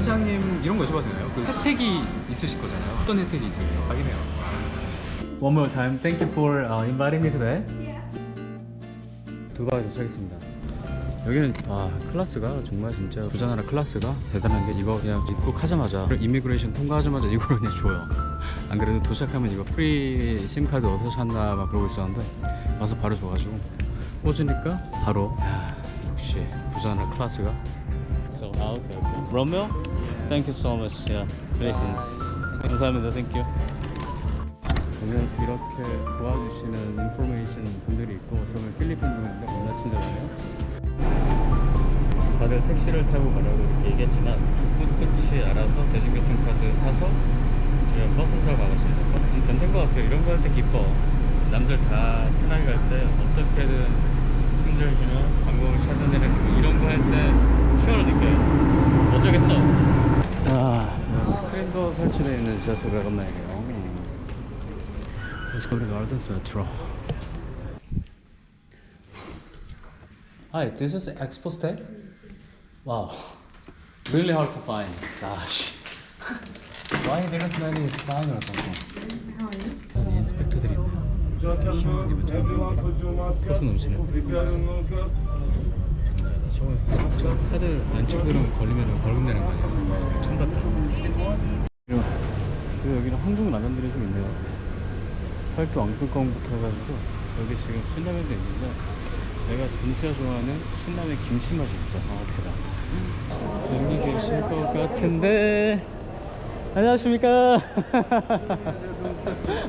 사장님 이런 거 여쭤봐도 되나요? 그 혜택이 있으실 거잖아요. 어떤 혜택이 있을까요? 확인해요. One more time. Thank you for inviting me today. 두바이 도착했습니다. 여기는 클래스가 정말 진짜 부자나라 클래스가 대단한 게 이거 그냥 입국하자마자 이미그레이션 통과하자마자 이걸 그냥 줘요. 안 그래도 도착하면 이거 프리 심카드 어디서 샀나 막 그러고 있었는데 와서 바로 줘가지고 꽂으니까 바로 역시 부자나라 클래스가. So okay. Romeo? Thank you so much. Yeah. 감사합니다. Thank you. 보면 이렇게 도와주시는 인포메이션 분들이 있고 저는 필리핀 분인데 겁나 친절하네요. 다들 택시를 타고 가려고 이렇게 얘기했지만 끝이 알아서 대중교통카드 사서 지금 버스 타고 가겠습니다. 진짜 된 것 같아요. 이런 거 할 때 기뻐. 남들 다 편하게 갈 때 어떻게든 힘들지만 방법을 찾아내는 이런 거 할 때 시원을 느껴요. 어쩌겠어. 스크린도 설치되어 있는 지하철을 건너야겠네요. Let's go to Gardens Metro. Hi, this is Expo Stay? Wow, really hard to find. Gosh, why there is no any sign or something? 이 인스펙터들이 코스 넘치네. 저 카드 안 찍고 이러면 걸리면 벌금 내는 거 아니야? 처음 봤다. 그리고 여기는 한국 라면들이 좀 있네요. 팔도 왕뚜껑부터 해가지고 여기 지금 신라면도 있는데 내가 진짜 좋아하는 신라면 김치 맛이 있어. 대박. 여기 계실 것 같은데. 안녕하십니까.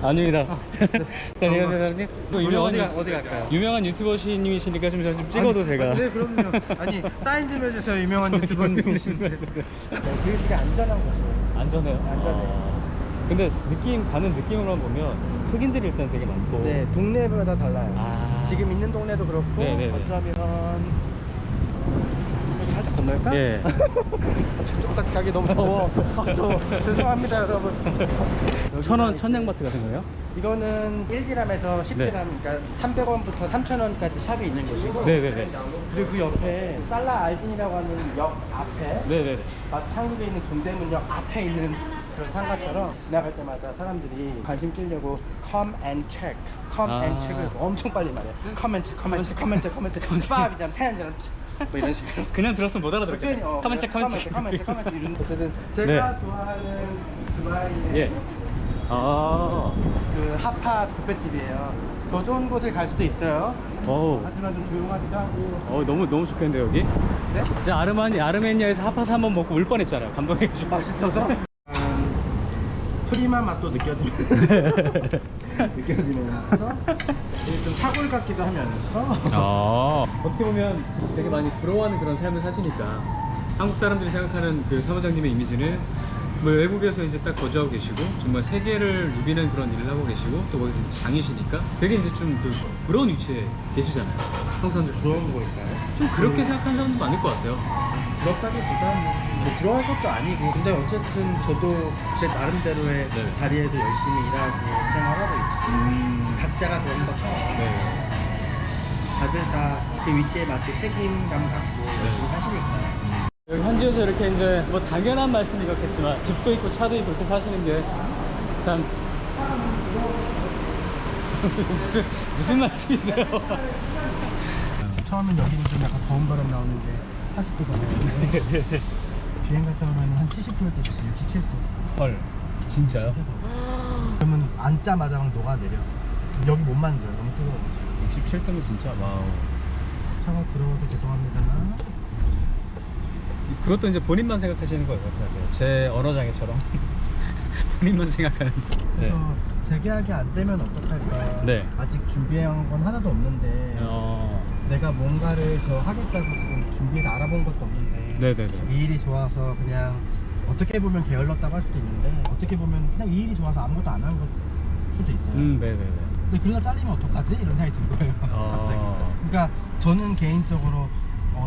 아닙니다. 자, 안녕하세요 사장님. 우리 어디 갈까요? 유명한 유튜버님이시니까 좀 찍어도 제가. 네, 그럼요. 아니, 사인 좀 해주세요. 유명한 유튜버님이신데. 되게 안전한 곳이에요. 안전해요? 안전해요. 근데 가는 느낌으로만 보면 흑인들이 일단 되게 많고. 네, 동네마다 달라요. 지금 있는 동네도 그렇고, 네네네. 어쩌면 여기 살짝 건널까? 예. 저쪽까지 가기 너무 더워. 더워. 죄송합니다, 여러분. 1,000원, 천냥마트 같은 거요? 이거는 1g에서 10g, 네. 그러니까 300원부터 3,000원까지 샵이 있는 곳이고. 네네네. 그리고 그 옆에 살라 알딘이라고 하는 역 앞에, 네네네. 마치 한국에 있는 동대문역 앞에 있는 그런 상가처럼 지나갈 때마다 사람들이 관심 끌려고 come and check, come and check을 엄청 빨리 말해. come and check, come and check, come and check, come and check. 빠비장, 태양장, 뭐 이런 식으로. 그냥 들었으면 못 알아들었겠다. 카멘체 카멘체 이런. 어쨌든 제가 좋아하는 두바이의 예. 그 하파 뷔페집이에요. 더 좋은 곳을 갈 수도 있어요. 하지만 좀 조용하기도 하고. 너무 좋겠는데 여기? 네? 제가 아르메니아에서 핫팟 한번 먹고 울 뻔했잖아요. 감동해가지고. 맛있어서 프리만 맛도 느껴지면서 좀 사골 같기도 하면서. 어떻게 보면 되게 많이 부러워하는 그런 삶을 사시니까 한국 사람들이 생각하는 그 사무장님의 이미지는 뭐 외국에서 이제 딱 거주하고 계시고 정말 세계를 누비는 그런 일을 하고 계시고 또 거기서 이제 장이시니까 되게 이제 좀 그 부러운 위치에 계시잖아요. 한국 사람들 부러운 거일까요? 좀 그렇게 생각하는 사람도 많을 것 같아요. 부럽다기보다는 뭐 부러워할 것도 아니고, 근데 어쨌든 저도 제 나름대로의 네. 자리에서 열심히 일하고 생활하고 있고, 각자가 그런 것처럼 네. 다들 다 그 위치에 맞게 책임감 갖고 열심히 사시니까. 여기 현지에서 이렇게 이제 뭐 당연한 말씀이 그렇겠지만 집도 있고 차도 있고 이렇게 사시는 게 참 무슨 말씀이세요? 처음엔 여기는 좀 약간 더운 바람 나오는데 40도잖아요. 비행 갔다 오면 한 70도일 때 67도. 헐, 진짜요? 진짜 더워. 그러면 앉자마자 막 녹아내려. 여기 못 만져요. 너무 뜨거워가지고. 67도면 진짜 와우. 차가 들어와서 죄송합니다. 그것도 이제 본인만 생각하시는 거예요, 같아요. 제 언어장애처럼 본인만 생각하는. 그래서 재계약이 안 되면 어떡할까. 네. 아직 준비한 건 하나도 없는데 내가 뭔가를 더 하겠다고 지금 준비해서 알아본 것도 없는데 네네네. 이 일이 좋아서 그냥 어떻게 보면 게을렀다고 할 수도 있는데 어떻게 보면 그냥 이 일이 좋아서 아무것도 안 한 걸 수도 있어요. 네네네. 근데 그러다 잘리면 어떡하지? 이런 생각이 든 거예요. 갑자기. 그러니까 저는 개인적으로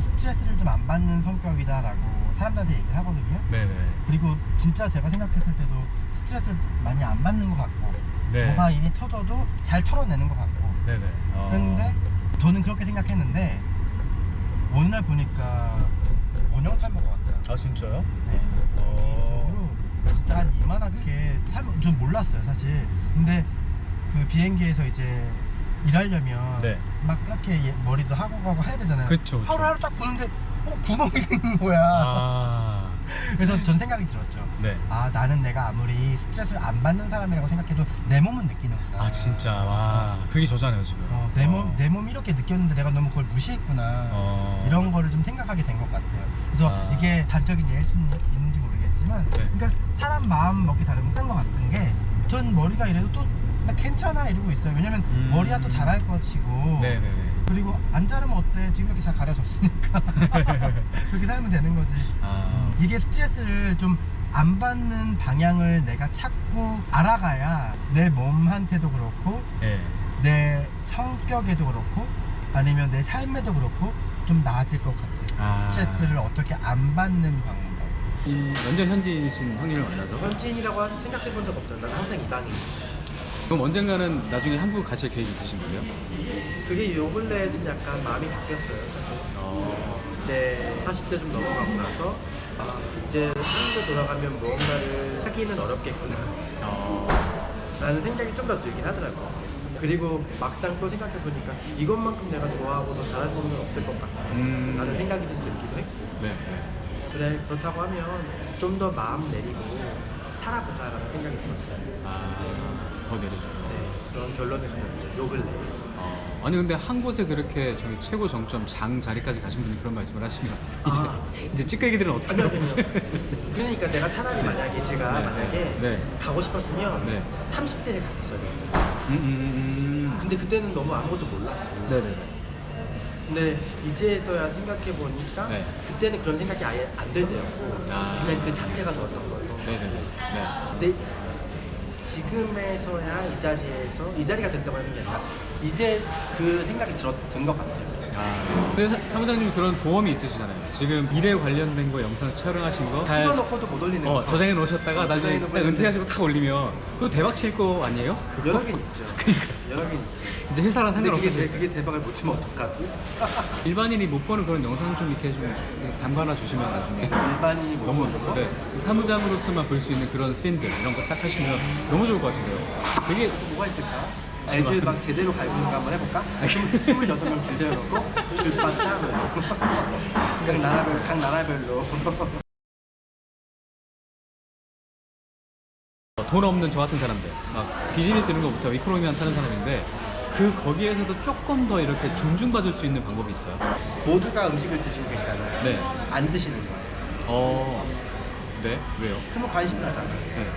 스트레스를 좀 안 받는 성격이다라고 사람들한테 얘기를 하거든요. 네네. 그리고 진짜 제가 생각했을 때도 스트레스를 많이 안 받는 것 같고 네. 뭐가 일이 터져도 잘 털어내는 것 같고. 네네. 그런데 저는 그렇게 생각했는데 어느 날 보니까 원형 탈모가 왔더라고요. 아 진짜요? 네. 이쪽으로 진짜 한 이만하게 타면 전 몰랐어요 사실. 근데 그 비행기에서 이제 일하려면 네. 막 그렇게 머리도 하고 가고 해야 되잖아요. 그쵸. 하루하루 딱 보는데 구멍이 생긴 거야. 아. 그래서 전 생각이 들었죠. 네. 아 나는 내가 아무리 스트레스를 안 받는 사람이라고 생각해도 내 몸은 느끼는구나. 아 진짜 와 그게 저잖아요 지금. 내 몸이 이렇게 느꼈는데 내가 너무 그걸 무시했구나. 이런 거를 좀 생각하게 된 것 같아요. 그래서 이게 단적인 예일 수 있는지 모르겠지만, 네. 그러니까 사람 마음 먹기 다른 것 같은 게, 전 머리가 이래도 또 나 괜찮아 이러고 있어요. 왜냐면 머리야 또 잘할 것이고. 네네네. 그리고 안 자르면 어때? 지금 이렇게 잘 가려졌으니까 그렇게 살면 되는 거지. 이게 스트레스를 좀 안 받는 방향을 내가 찾고 알아가야 내 몸한테도 그렇고 네. 내 성격에도 그렇고 아니면 내 삶에도 그렇고 좀 나아질 것 같아요. 스트레스를 어떻게 안 받는 방법. 완전 현지인이신 형님을 만나서 현지인이라고 생각해 본 적 없어요. 난 항상 이방인이지. 그럼 언젠가는 나중에 한국 가실 계획 있으신 거예요? 그게 요 근래 좀 약간 마음이 바뀌었어요 사실. 이제 40대 좀 넘어가고 나서 이제 한국에 돌아가면 무언가를 하기는 어렵겠구나 라는 생각이 좀 더 들긴 하더라고요. 그리고 막상 또 생각해보니까 이것만큼 내가 좋아하고 더 잘할 수 있는 건 없을 것 같다 라는 생각이 좀 들기도 했고. 네. 그래 그렇다고 하면 좀 더 마음 내리고 살아보자 라는 생각이 들었어요. 더 내리죠. 네, 그런 결론을 가졌죠 요 근래. 아니 근데 한 곳에 그렇게 저기 최고 정점 장 자리까지 가신 분이 그런 말씀을 하시면 이제 찌끄레기들은 어떻게 아니요. 하지? 그러니까 내가 차라리 만약에 제가 만약에 네. 가고 싶었으면 네. 30대에 갔었어야 됐어요. 근데 그때는 너무 아무것도 몰라. 네네. 근데 이제서야 생각해 보니까 네. 그때는 그런 생각이 아예 안 들더라고. 그냥 그 자체가 좋았던 거예요. 네네네. 네. 근데 지금에서야 이 자리가 된다고 하는 게 아니라 이제 그 생각이 든 것 같아요. 근데 사무장님 그런 보험이 있으시잖아요. 지금 일에 관련된 거 영상 촬영하신 거 잘 찍어놓고도 못 올리는 거. 저장해 놓으셨다가 나중에 저장해 딱 은퇴하시고 탁 올리면 그거 대박 칠 거 아니에요? 여러 개는 있죠. 여러 개는 있죠. 이제 회사랑 근데 상관없으시니까. 그게 대박을 못 치면 어떡하지? 일반인이 못 보는 그런 영상 좀 이렇게 좀 담가놔 주시면 나중에 일반인이 못 너무 보는 거? 네, 사무장으로서만 볼 수 있는 그런 씬들 이런 거 딱 하시면 너무 좋을 것 같은데요. 되게 뭐가 있을까? 애들 막 제대로 갈구는 거 한번 해볼까? 26명 줄 세워놓고 줄 받다 각 나라별로 돈 없는 저 같은 사람들 막 비즈니스 이런 거부터 이코노미만 타는 사람인데 거기에서도 조금 더 이렇게 존중받을 수 있는 방법이 있어요. 모두가 음식을 드시고 계시잖아요. 네. 안 드시는 거예요. 네. 왜요? 그러면 관심 가잖아. 네.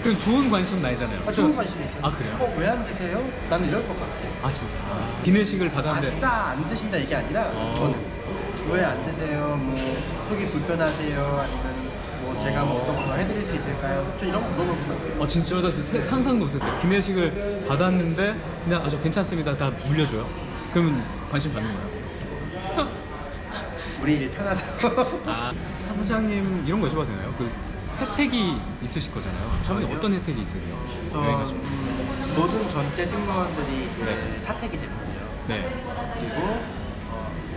그럼 좋은 관심 나이잖아요. 좋은 관심이 있죠. 그래요? 왜 안 드세요? 나는 이럴 것 같아. 진짜. 기내식을 받았는데. 아싸 안 드신다 이게 아니라 저는 왜 안 드세요? 뭐 속이 불편하세요? 아니면 뭐 제가 뭐 어떤 거 더 해드릴 수 있을까요? 저 이런 거 물어볼 것 같아요. 진짜 나 상상도 못했어요. 기내식을 받았는데 그냥 저 괜찮습니다. 다 물려줘요. 그러면 관심 받는 거예요. 우리 일 편하죠. 사무장님 이런 거 여쭤봐도 되나요? 그 혜택이 있으실 거잖아요. 처음에 저희요? 어떤 혜택이 있으세요? 여행하시면. 모든 전체 승무원들이 이제 네. 사택이 제공돼요. 네. 그리고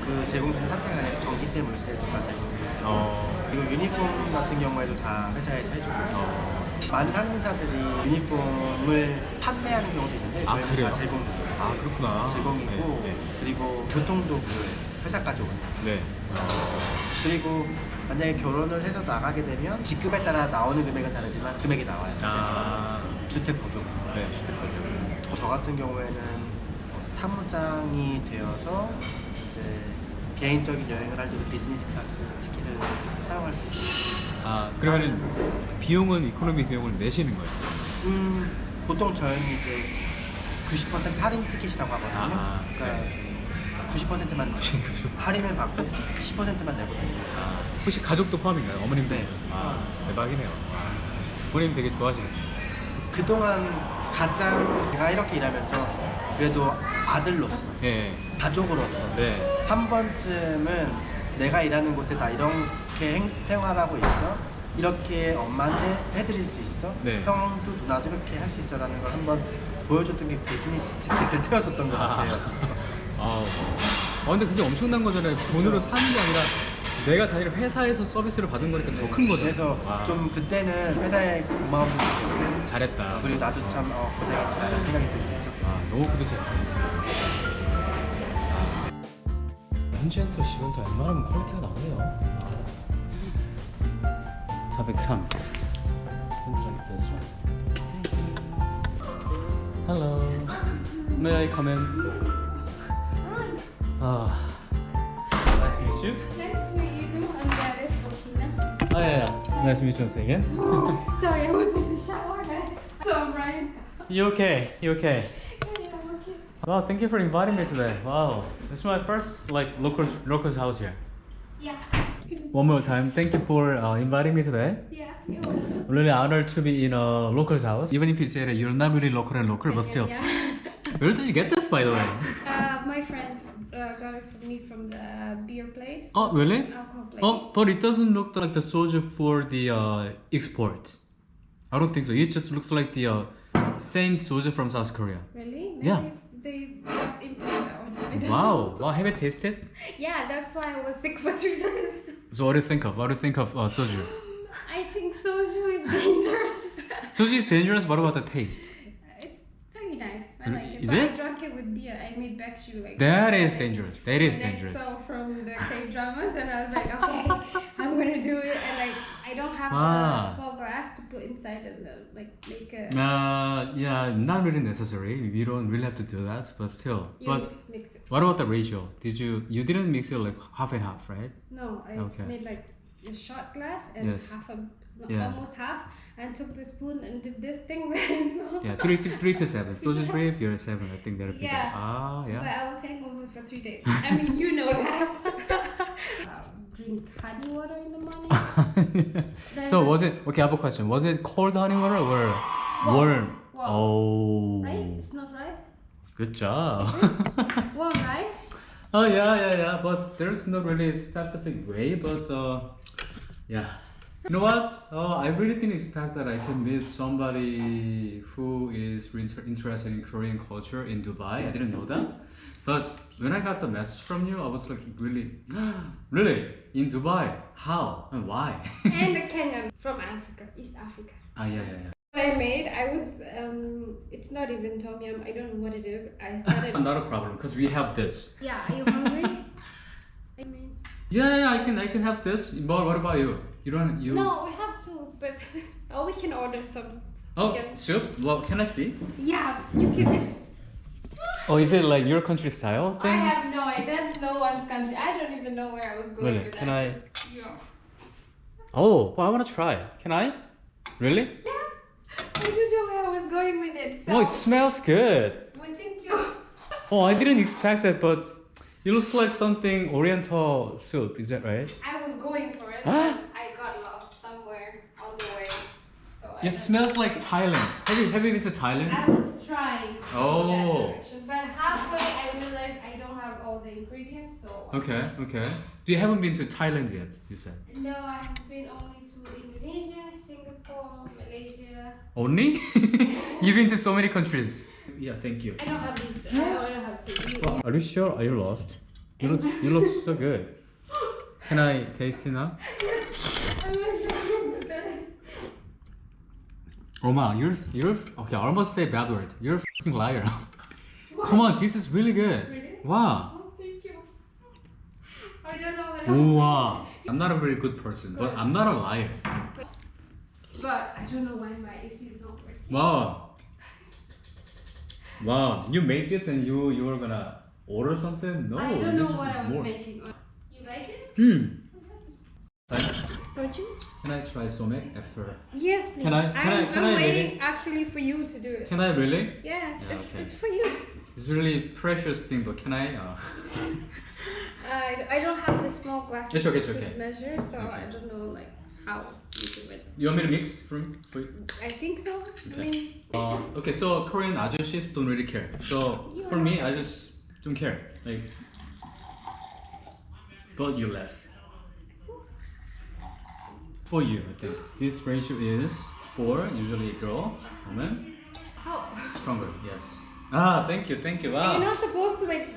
그 제공된 사택 안에서 전기세, 물세도 다 제공돼요. 그리고 유니폼 같은 경우에도 다 회사에서 해주고 많은 항공사들이 유니폼을 판매하는 경우도 있는데 저희는 그래요? 다 제공돼요. 그렇구나. 제공이고 네. 그리고 교통도 무료예요. 회사까지 오는. 네. 그리고 만약에 결혼을 해서 나가게 되면 직급에 따라 나오는 금액은 다르지만 금액이 나와요. 주택 보조. 네. 주택 저 같은 경우에는 사무장이 되어서 이제 개인적인 여행을 할 때도 비즈니스 클래스 티켓을 사용할 수 있어요. 그러면은 비용은 이코노미 비용을 내시는 거예요? 보통 저희는 이제 90% 할인 티켓이라고 하거든요. 그러니까 90%만 할인을 받고 10%만 내고 다닙니다. 혹시 가족도 포함인가요? 어머님도? 네. 대박이네요. 어머님 되게 좋아하시겠어요. 그동안 가장 제가 이렇게 일하면서 그래도 아들로서 네. 가족으로서 네. 한 번쯤은 내가 일하는 곳에 나 이렇게 생활하고 있어, 이렇게 엄마한테 해드릴 수 있어, 네. 형도 누나도 이렇게 할 수 있어 라는 걸 한번 보여줬던 게 비즈니스 티켓을 떼어줬던 것 같아요. 근데 그게 엄청난 거잖아요. 돈으로 사는 게 아니라 내가 다니는 회사에서 서비스를 받은 거니까 더 큰 거죠. 그래서 와. 좀 그때는 회사에 고마움을 느끼고 잘했다. 그리고 나도 참 고생했다 생각이 들긴 해서 너무 뿌듯해. 현지엔터 시간도 웬만하면 퀄리티가 나오네요. 403. 센트럴 레스토랑. Hello. May I come in? Nice to meet you. Nice to meet you too. I'm Gladys Fortina. Yeah. Nice to meet you once again. Sorry, I was in the shower. So I'm Ryan. You okay? You okay? Yeah, I'm okay. Wow, thank you for inviting me today. Wow, this is my first locals house here. Yeah. One more time, thank you for inviting me today. Yeah, you're welcome. Really honored to be in a local's house. Even if you say that you're not really local, but still. Yeah. Where did you get this, by the way? My friend got it for me from the beer place. Oh, really? Alcohol place. Oh, but it doesn't look like the soju for the export. I don't think so. It just looks like the same soju from South Korea. Really? Yeah. They just imported that one. I don't Wow. know. Wow. Have you tasted? Yeah, that's why I was sick for 3 days. So what do you think of? What do you think of soju? I think soju is dangerous. Soju is dangerous. What about the taste? It's very nice. I like it. Is but it? I drank it with beer. I made bakshu like That that. is dangerous. That is And dangerous. I saw from the K dramas, and I was like, okay, I'm gonna do it. And like, I don't have Ah. a small glass to put inside and like make a. Yeah, not really necessary. We don't really have to do that, but still. You But mix it. what about the ratio? You didn't mix it like half and half, right? No, I Okay. made like a shot glass and Yes. half a, Yeah. almost half, and took the spoon and did this thing. So. Yeah, three to seven. Soju 3, beer 7. I think that'll be Yeah. good. Ah, But yeah. I was hangover for 3 days. I mean, you know that. Drink honey water in the morning. So was it okay? I have a question. Was it cold honey water or warm? Warm. Oh, Right? It's not right. good job. Warm, right? Oh yeah. But there's no really specific way. But yeah. You know what? I really didn't expect that I can meet somebody who is interested in Korean culture in Dubai. I didn't know that. But when I got the message from you, I was like, really, really in Dubai? How and why? And a Kenyan from Africa, East Africa. Yeah. What I made, I was, it's not even tom yum. I don't know what it is. I started. Not a problem because we have this. Yeah, are you hungry? I mean, Yeah, I can have this. But what about you? You don't you? no, we have soup, but or we can order some Oh, chicken. soup? Well, can I see? Yeah, you can. Oh, is it like your country style I thing? have no idea. There's no one's country. I don't even know where I was going Really? with Can that. I? Yeah. Oh, well, I want to try. Can I? Really? Yeah. I don't know where I was going with it. So. Oh, it smells good. Well, thank you. Oh, I didn't expect that, but it looks like something Oriental soup. Is that right? I was going for it. Huh? And I got lost somewhere on the way. So I It don't- smells like Thailand. Have you been to Thailand? I was trying. to go Oh. that direction, but halfway I realized I don't have all the ingredients, so. I Okay. just- So you haven't been to Thailand yet? You said. No, I have been only to Indonesia, Singapore, Malaysia. Only? You've been to so many countries. Yeah, thank you. I don't have these. I don't have to. Are you sure? Are you lost? You look so good. Can I taste it now? Yes, I'm not sure. But then Roma, you're okay. I almost say bad word. You're a fucking liar. Come on, this is really good. Really? Wow. Oh, thank you. I don't know what else. Wow. I'm not a very good person, but I'm not a liar. But I don't know why my AC is not working. Wow. Wow. You made this and you were gonna order something? No. I don't know this what is I was more. making. You like it? Soju? Can I try somek after? Yes, please. Can I I'm waiting really? actually for you to do it. Can I really? Yes, Yeah, okay. it's for you. It's really precious thing, but can I? I don't have the small glasses It's okay, it's to okay. measure, so Okay. I don't know like how you do it. You want me to mix for you? I think so. Okay. I mean, Okay, so Korean 아저씨s don't really care. So You for are. me, I just don't care. Like, but you less. For you, I think this ratio is 4. Usually, girl, woman, how? stronger. Yes. Ah, thank you. Are you Wow. not supposed to like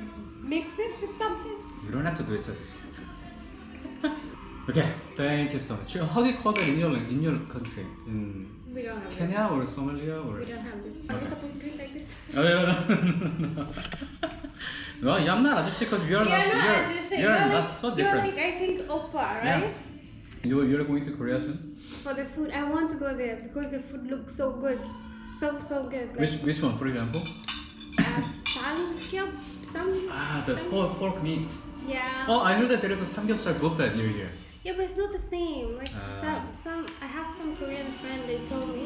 mix it with something? You don't have to do it. Just Okay, thank you so much. How do you call that in your country? In We don't have Kenya or Somalia or? this. We don't have this. Are we supposed to drink like this? Oh, no. Well, I'm not ajushi because you're not. You're not so You're different. like, I think, oppa, right? Yeah. You're going to Korea soon? For the food, I want to go there because the food looks so good. So good. Like, Which one, for example? samgyeop, The pork meat. Yeah. Oh, I heard that there is a samgyeopsal buffet near here. Yeah, but it's not the same. Like Ah. I have some Korean friend. They told me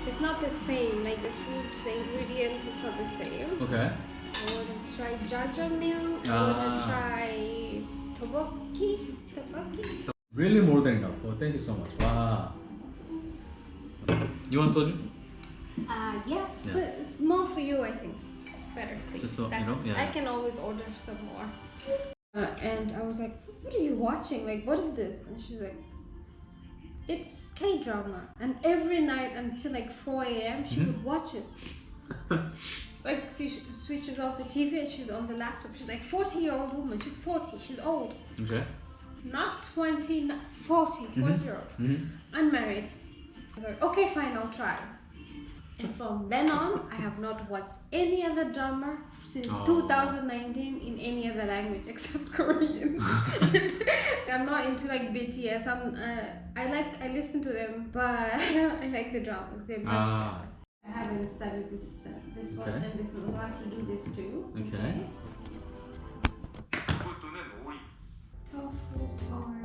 it's not the same. Like the food, the ingredients is not the same. Okay. I want to try jjajangmyeon. I want to Ah. try tteokbokki. Really more than enough. Oh, thank you so much. Wow. You want soju? Yes, Yeah. but it's more for you, I think. Better for you. Just so, you know, yeah. I can always order some more. And I was like, what are you watching? Like, what is this? And she's like, it's K-drama. And every night until like 4 a.m. she would watch it. Like, she switches off the TV and she's on the laptop. She's like 40-year-old woman. She's 40. She's old. Okay. Not 20, not 40. 40. Unmarried. I was like, okay, fine, I'll try. And from then on, I have not watched any other drama since 2019 in any other language except Korean. I'm not into like BTS. I listen to them, but I like the dramas. They're much better. I haven't studied this one Okay. and this one, so I have to do this too. Okay. Tofu or